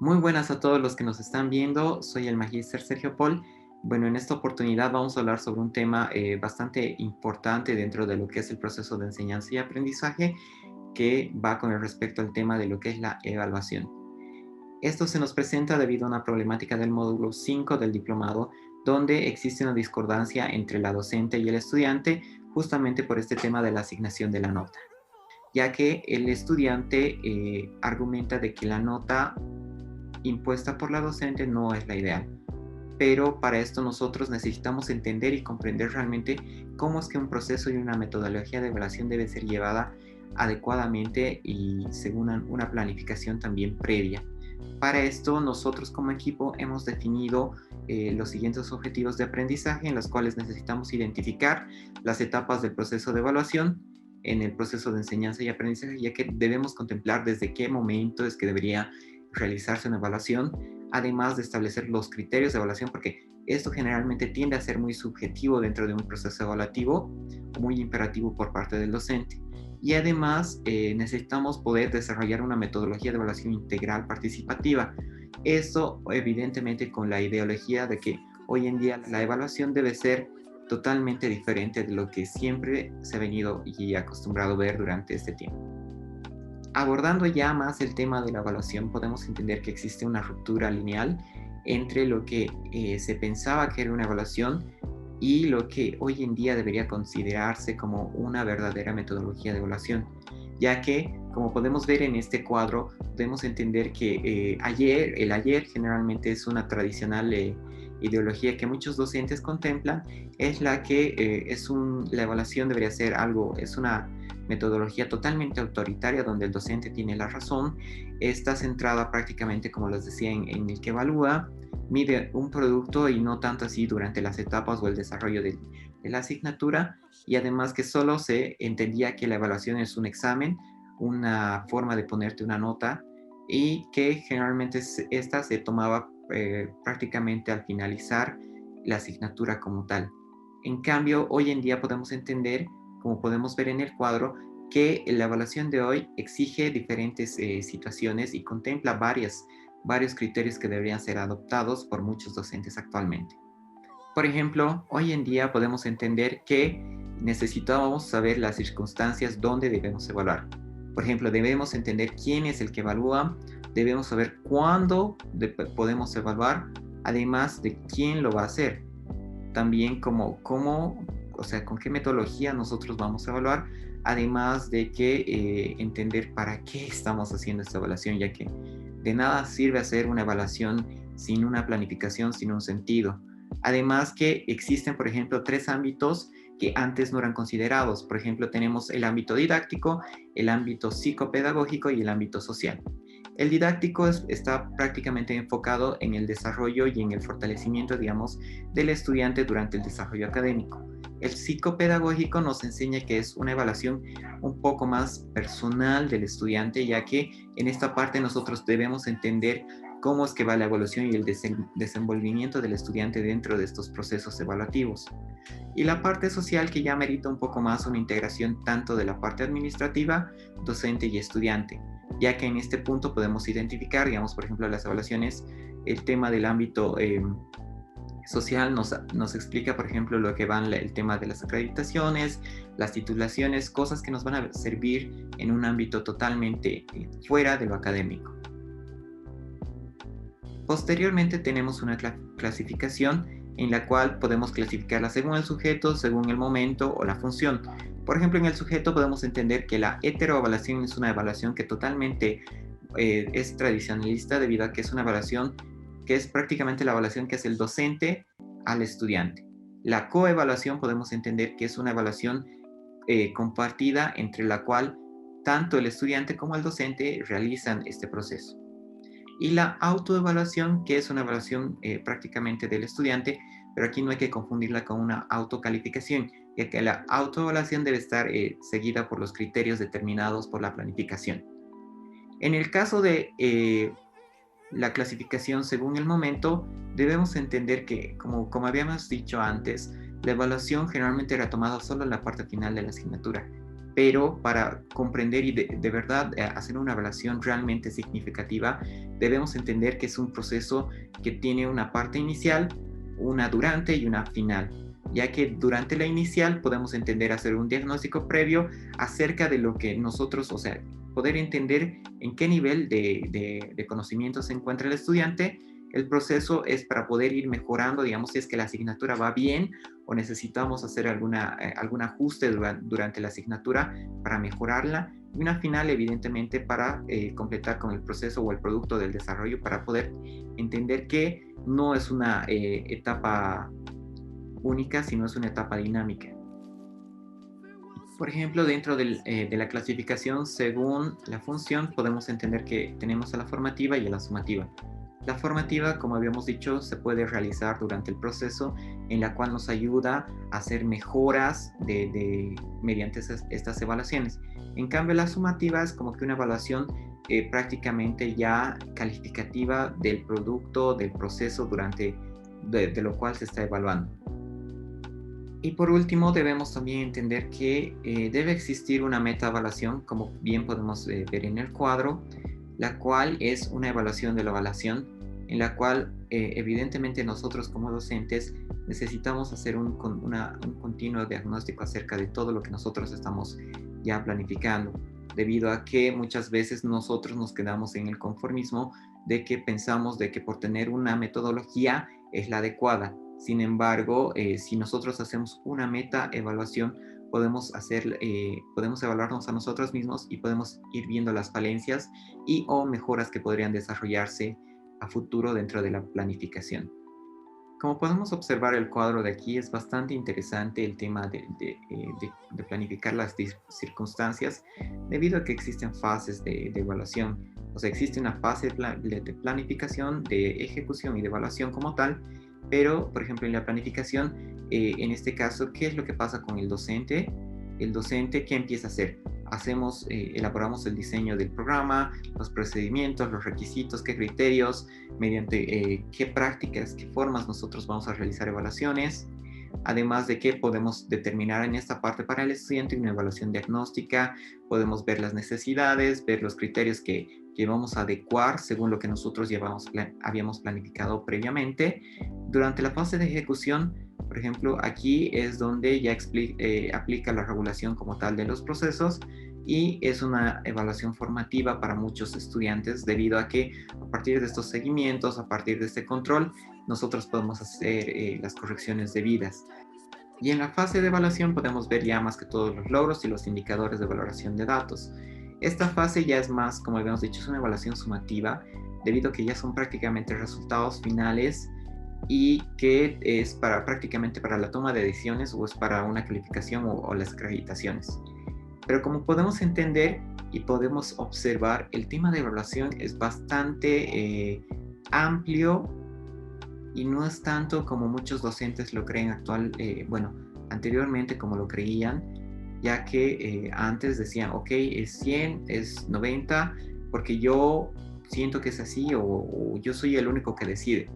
Muy buenas a todos los que nos están viendo. Soy el magíster Sergio Paul. Bueno, en esta oportunidad vamos a hablar sobre un tema bastante importante dentro de lo que es el proceso de enseñanza y aprendizaje, que va con el respecto al tema de lo que es la evaluación. Esto se nos presenta debido a una problemática del módulo 5 del diplomado, donde existe una discordancia entre la docente y el estudiante, justamente por este tema de la asignación de la nota, ya que el estudiante argumenta de que la nota impuesta por la docente no es la ideal. Pero para esto nosotros necesitamos entender y comprender realmente cómo es que un proceso y una metodología de evaluación debe ser llevada adecuadamente y según una planificación también previa. Para esto nosotros como equipo hemos definido los siguientes objetivos de aprendizaje, en los cuales necesitamos identificar las etapas del proceso de evaluación en el proceso de enseñanza y aprendizaje, ya que debemos contemplar desde qué momento es que debería realizarse una evaluación, además de establecer los criterios de evaluación, porque esto generalmente tiende a ser muy subjetivo dentro de un proceso evaluativo, muy imperativo por parte del docente. Y además necesitamos poder desarrollar una metodología de evaluación integral participativa. Esto evidentemente con la ideología de que hoy en día la evaluación debe ser totalmente diferente de lo que siempre se ha venido y acostumbrado a ver durante este tiempo. Abordando ya más el tema de la evaluación, podemos entender que existe una ruptura lineal entre lo que se pensaba que era una evaluación y lo que hoy en día debería considerarse como una verdadera metodología de evaluación, ya que, como podemos ver en este cuadro, podemos entender que el ayer generalmente es una tradicional ideología que muchos docentes contemplan, es la que la evaluación debería ser algo, es una metodología totalmente autoritaria donde el docente tiene la razón, está centrada prácticamente, como les decía, en el que evalúa, mide un producto y no tanto así durante las etapas o el desarrollo de la asignatura, y además que solo se entendía que la evaluación es un examen, una forma de ponerte una nota, y que generalmente esta se tomaba prácticamente al finalizar la asignatura como tal. En cambio, hoy en día podemos entender, como podemos ver en el cuadro, que la evaluación de hoy exige diferentes situaciones y contempla varios criterios que deberían ser adoptados por muchos docentes actualmente. Por ejemplo, hoy en día podemos entender que necesitamos saber las circunstancias donde debemos evaluar. Por ejemplo, debemos entender quién es el que evalúa, debemos saber cuándo podemos evaluar, además de quién lo va a hacer. También o sea, con qué metodología nosotros vamos a evaluar, además de que entender para qué estamos haciendo esta evaluación, ya que de nada sirve hacer una evaluación sin una planificación, sin un sentido. Además que existen, por ejemplo, tres ámbitos que antes no eran considerados. Por ejemplo, tenemos el ámbito didáctico, el ámbito psicopedagógico y el ámbito social. El didáctico está prácticamente enfocado en el desarrollo y en el fortalecimiento, digamos, del estudiante durante el desarrollo académico. El psicopedagógico nos enseña que es una evaluación un poco más personal del estudiante, ya que en esta parte nosotros debemos entender cómo es que va la evaluación y el desenvolvimiento del estudiante dentro de estos procesos evaluativos. Y la parte social, que ya merita un poco más una integración tanto de la parte administrativa, docente y estudiante, ya que en este punto podemos identificar, digamos, por ejemplo, las evaluaciones, el tema del ámbito social nos explica, por ejemplo, lo que van el tema de las acreditaciones, las titulaciones, cosas que nos van a servir en un ámbito totalmente fuera de lo académico. Posteriormente tenemos una clasificación en la cual podemos clasificarla según el sujeto, según el momento o la función. Por ejemplo, en el sujeto podemos entender que la heteroevaluación es una evaluación que totalmente es tradicionalista, debido a que es una evaluación que es prácticamente la evaluación que hace el docente al estudiante. La coevaluación podemos entender que es una evaluación compartida, entre la cual tanto el estudiante como el docente realizan este proceso. Y la autoevaluación, que es una evaluación prácticamente del estudiante, pero aquí no hay que confundirla con una autocalificación, ya que la autoevaluación debe estar seguida por los criterios determinados por la planificación. En el caso de la clasificación según el momento, debemos entender que, como habíamos dicho antes, la evaluación generalmente era tomada solo en la parte final de la asignatura. pero para comprender y de verdad hacer una evaluación realmente significativa, debemos entender que es un proceso que tiene una parte inicial, una durante y una final, ya que durante la inicial podemos entender hacer un diagnóstico previo acerca de lo que nosotros, o sea, poder entender en qué nivel de conocimiento se encuentra el estudiante. El proceso es para poder ir mejorando, digamos, si es que la asignatura va bien o necesitamos hacer algún ajuste durante la asignatura para mejorarla. Y una final, evidentemente, para completar con el proceso o el producto del desarrollo, para poder entender que no es una etapa única, sino es una etapa dinámica. Por ejemplo, dentro de la clasificación, según la función, podemos entender que tenemos a la formativa y a la sumativa. La formativa, como habíamos dicho, se puede realizar durante el proceso, en la cual nos ayuda a hacer mejoras mediante estas evaluaciones. En cambio, la sumativa es como que una evaluación prácticamente ya calificativa del producto, del proceso de lo cual se está evaluando. Y por último, debemos también entender que debe existir una meta-evaluación, como bien podemos ver en el cuadro, la cual es una evaluación de la evaluación, en la cual evidentemente nosotros como docentes necesitamos hacer un continuo diagnóstico acerca de todo lo que nosotros estamos ya planificando, debido a que muchas veces nosotros nos quedamos en el conformismo de que pensamos de que por tener una metodología es la adecuada. Sin embargo, si nosotros hacemos una meta evaluación, podemos evaluarnos a nosotros mismos y podemos ir viendo las falencias y o mejoras que podrían desarrollarse a futuro dentro de la planificación. Como podemos observar el cuadro de aquí, es bastante interesante el tema de planificar las circunstancias, debido a que existen fases de evaluación. O sea, existe una fase de planificación, de ejecución y de evaluación como tal, pero, por ejemplo, en la planificación, en este caso, ¿qué es lo que pasa con el docente? El docente, ¿qué empieza a hacer? Elaboramos el diseño del programa, los procedimientos, los requisitos, qué criterios, mediante qué prácticas, qué formas nosotros vamos a realizar evaluaciones, además de que podemos determinar en esta parte para el estudiante una evaluación diagnóstica, podemos ver las necesidades, ver los criterios que vamos a adecuar según lo que nosotros habíamos planificado previamente. Durante la fase de ejecución, por ejemplo, aquí es donde ya aplica la regulación como tal de los procesos, y es una evaluación formativa para muchos estudiantes, debido a que a partir de estos seguimientos, a partir de este control, nosotros podemos hacer las correcciones debidas. Y en la fase de evaluación podemos ver ya más que todos los logros y los indicadores de valoración de datos. Esta fase ya es más, como habíamos dicho, es una evaluación sumativa, debido a que ya son prácticamente resultados finales y que es prácticamente para la toma de decisiones, o es para una calificación o las acreditaciones. Pero como podemos entender y podemos observar, el tema de evaluación es bastante amplio y no es tanto como muchos docentes lo creen anteriormente como lo creían, ya que antes decían, ok, es 100, es 90, porque yo siento que es así, o yo soy el único que decide,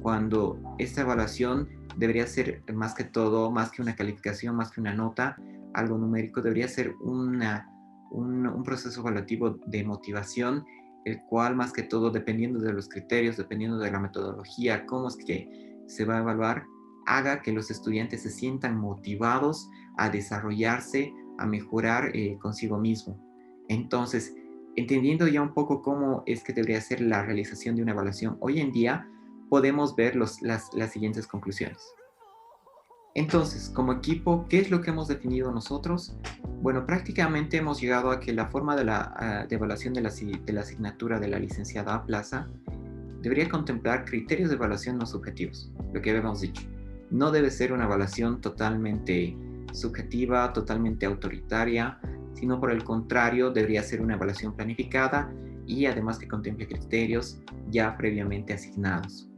cuando esta evaluación debería ser más que todo, más que una calificación, más que una nota, algo numérico, debería ser un proceso evaluativo de motivación, el cual más que todo, dependiendo de los criterios, dependiendo de la metodología, cómo es que se va a evaluar, haga que los estudiantes se sientan motivados a desarrollarse, a mejorar consigo mismo. Entonces, entendiendo ya un poco cómo es que debería ser la realización de una evaluación hoy en día, podemos ver las siguientes conclusiones. Entonces, como equipo, ¿qué es lo que hemos definido nosotros? Bueno, prácticamente hemos llegado a que la forma de evaluación de la asignatura de la licenciada Plaza debería contemplar criterios de evaluación no subjetivos, lo que habíamos dicho. No debe ser una evaluación totalmente subjetiva, totalmente autoritaria, sino por el contrario, debería ser una evaluación planificada y además que contemple criterios ya previamente asignados.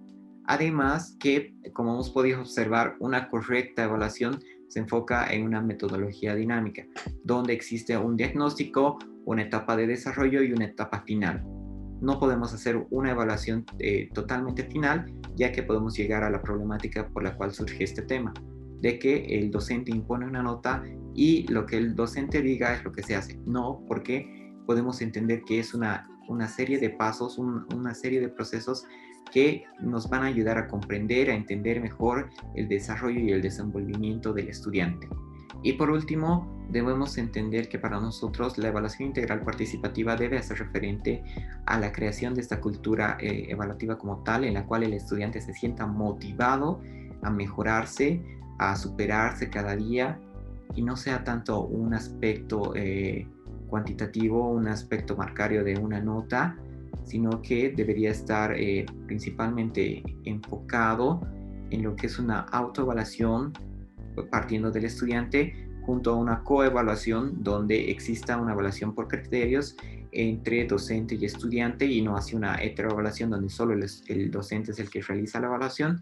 Además que, como hemos podido observar, una correcta evaluación se enfoca en una metodología dinámica, donde existe un diagnóstico, una etapa de desarrollo y una etapa final. No podemos hacer una evaluación totalmente final, ya que podemos llegar a la problemática por la cual surge este tema, de que el docente impone una nota y lo que el docente diga es lo que se hace. No, porque podemos entender que es una serie de pasos, una serie de procesos que nos van a ayudar a comprender, a entender mejor el desarrollo y el desenvolvimiento del estudiante. Y por último, debemos entender que para nosotros la evaluación integral participativa debe hacer referente a la creación de esta cultura evaluativa como tal, en la cual el estudiante se sienta motivado a mejorarse, a superarse cada día y no sea tanto un aspecto cuantitativo, un aspecto marcario de una nota, sino que debería estar principalmente enfocado en lo que es una autoevaluación partiendo del estudiante junto a una coevaluación donde exista una evaluación por criterios entre docente y estudiante y no hacia una heteroevaluación donde solo el docente es el que realiza la evaluación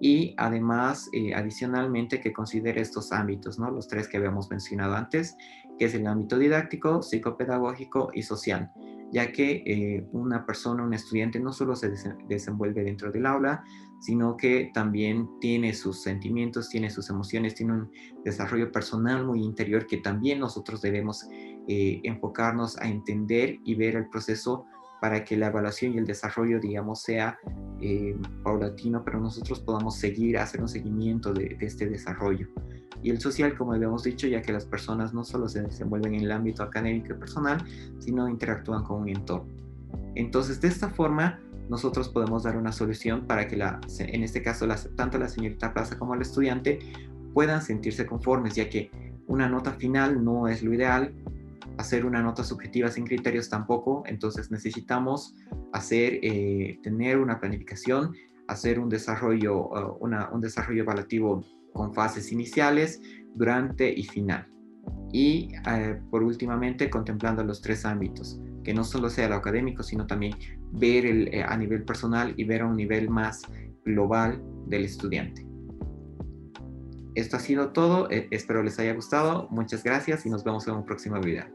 y además, adicionalmente, que considere estos ámbitos, ¿no? Los tres que habíamos mencionado antes, que es el ámbito didáctico, psicopedagógico y social, ya que una persona, un estudiante, no solo se desenvuelve dentro del aula, sino que también tiene sus sentimientos, tiene sus emociones, tiene un desarrollo personal muy interior que también nosotros debemos enfocarnos a entender y ver el proceso para que la evaluación y el desarrollo, digamos, sea paulatino, pero nosotros podamos seguir, hacer un seguimiento de este desarrollo. Y el social, como habíamos dicho, ya que las personas no solo se desenvuelven en el ámbito académico y personal, sino interactúan con un entorno. Entonces, de esta forma, nosotros podemos dar una solución para que, en este caso, tanto la señorita Plaza como el estudiante puedan sentirse conformes, ya que una nota final no es lo ideal, hacer una nota subjetiva sin criterios tampoco, entonces necesitamos tener una planificación, hacer un desarrollo evaluativo con fases iniciales, durante y final. Y por últimamente contemplando los tres ámbitos, que no solo sea lo académico, sino también ver a nivel personal y ver a un nivel más global del estudiante. Esto ha sido todo, espero les haya gustado, muchas gracias y nos vemos en un próximo video.